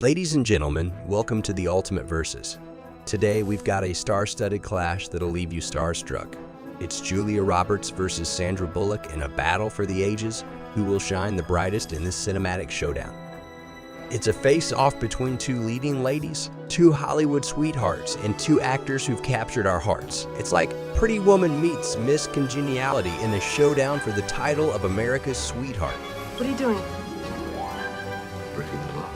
Ladies and gentlemen, welcome to the Ultimate Versus. Today we've got a star-studded clash that'll leave you starstruck. It's Julia Roberts versus Sandra Bullock in a battle for the ages. Who will shine the brightest in this cinematic showdown? It's a face-off between two leading ladies, two Hollywood sweethearts, and two actors who've captured our hearts. It's like Pretty Woman meets Miss Congeniality in a showdown for the title of America's sweetheart. What are you doing? Breaking the law.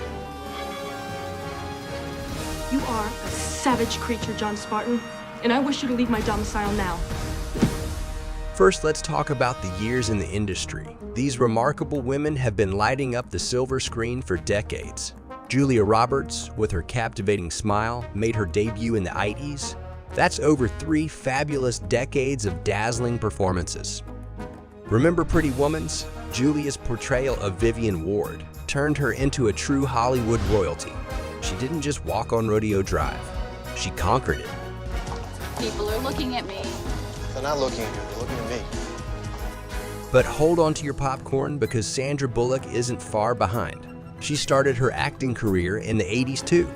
You are a savage creature, John Spartan, and I wish you to leave my domicile now. First, let's talk about the years in the industry. These remarkable women have been lighting up the silver screen for decades. Julia Roberts, with her captivating smile, made her debut in the 80s. That's over 3 fabulous decades of dazzling performances. Remember Pretty Woman's? Julia's portrayal of Vivian Ward turned her into a true Hollywood royalty. She didn't just walk on Rodeo Drive, she conquered it. People are looking at me. They're not looking at you, they're looking at me. But hold on to your popcorn, because Sandra Bullock isn't far behind. She started her acting career in the 80s too.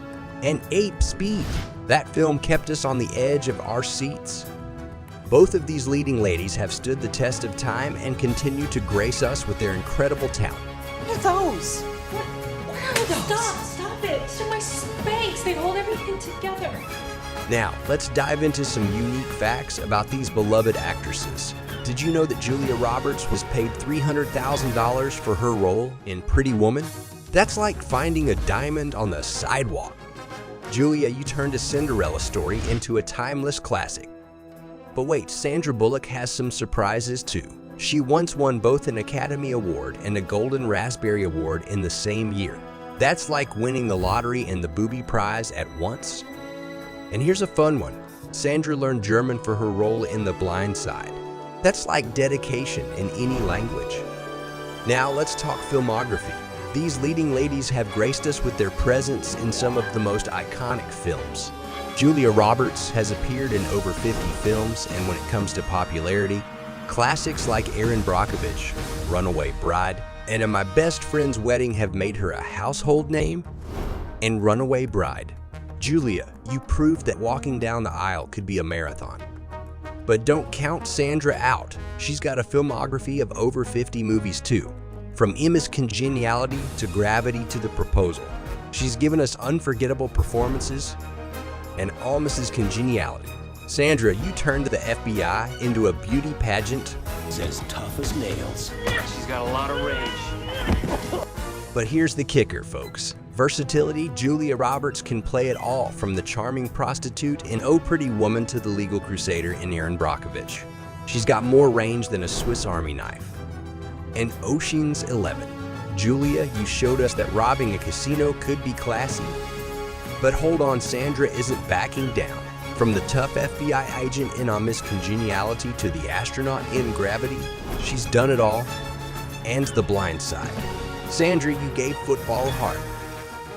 And Ape Speed, that film kept us on the edge of our seats. Both of these leading ladies have stood the test of time and continue to grace us with their incredible talent. What are those? Where are those? Stop it. It's in my space. They hold everything together. Now, let's dive into some unique facts about these beloved actresses. Did you know that Julia Roberts was paid $300,000 for her role in Pretty Woman? That's like finding a diamond on the sidewalk. Julia, you turned a Cinderella story into a timeless classic. But wait, Sandra Bullock has some surprises too. She once won both an Academy Award and a Golden Raspberry Award in the same year. That's like winning the lottery and the booby prize at once. And here's a fun one. Sandra learned German for her role in The Blind Side. That's like dedication in any language. Now let's talk filmography. These leading ladies have graced us with their presence in some of the most iconic films. Julia Roberts has appeared in over 50 films, and when it comes to popularity, classics like Erin Brockovich, Runaway Bride, and My Best Friend's Wedding have made her a household name. And Runaway Bride. Julia, you proved that walking down the aisle could be a marathon. But don't count Sandra out. She's got a filmography of over 50 movies too. From Miss Congeniality to Gravity to The Proposal. She's given us unforgettable performances and all Mrs. Congeniality. Sandra, you turned the FBI into a beauty pageant. It's as tough as nails. She's got a lot of rage. But here's the kicker, folks. Versatility. Julia Roberts can play it all, from the charming prostitute in Oh Pretty Woman to the legal crusader in Erin Brockovich. She's got more range than a Swiss Army knife. And Ocean's 11. Julia, you showed us that robbing a casino could be classy. But hold on, Sandra isn't backing down. From the tough FBI agent in On Miss Congeniality to the astronaut in Gravity, she's done it all. And The Blind Side. Sandra, you gave football a heart.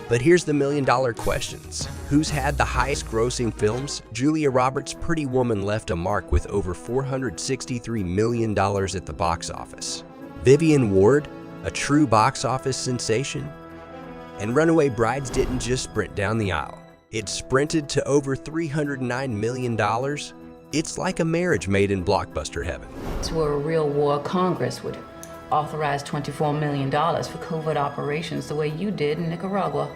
But here's the million-dollar questions. Who's had the highest grossing films? Julia Roberts' Pretty Woman left a mark with over $463 million at the box office. Vivian Ward, a true box office sensation. And Runaway Brides didn't just sprint down the aisle. It sprinted to over $309 million. It's like a marriage made in blockbuster heaven. If this were a real war, Congress would authorize $24 million for covert operations the way you did in Nicaragua.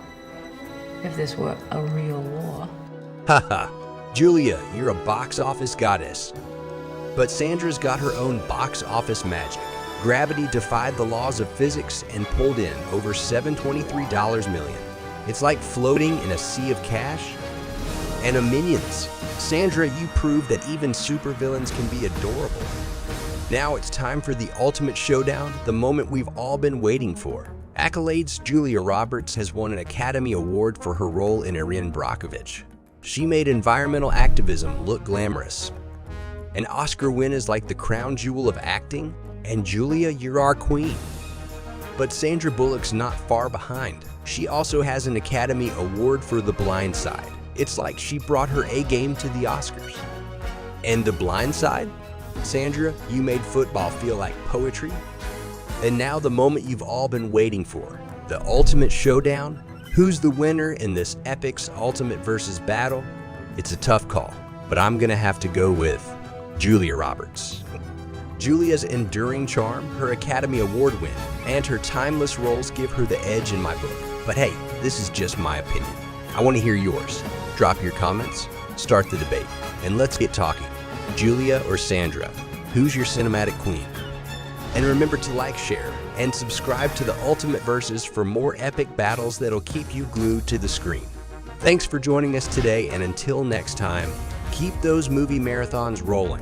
If this were a real war. Haha, Julia, you're a box office goddess. But Sandra's got her own box office magic. Gravity defied the laws of physics and pulled in over $723 million. It's like floating in a sea of cash. And Minions. Sandra, you proved that even supervillains can be adorable. Now it's time for the ultimate showdown, the moment we've all been waiting for. Accolades. Julia Roberts has won an Academy Award for her role in Erin Brockovich. She made environmental activism look glamorous. An Oscar win is like the crown jewel of acting, and Julia, you're our queen. But Sandra Bullock's not far behind. She also has an Academy Award for The Blind Side. It's like she brought her A-game to the Oscars. And The Blind Side? Sandra, you made football feel like poetry. And now the moment you've all been waiting for, the ultimate showdown. Who's the winner in this epic's ultimate versus battle? It's a tough call, but I'm gonna have to go with Julia Roberts. Julia's enduring charm, her Academy Award win, and her timeless roles give her the edge in my book. But hey, this is just my opinion. I want to hear yours. Drop your comments, start the debate, and let's get talking. Julia or Sandra, who's your cinematic queen? And remember to like, share, and subscribe to the Ultimate Versus for more epic battles that'll keep you glued to the screen. Thanks for joining us today, and until next time, keep those movie marathons rolling.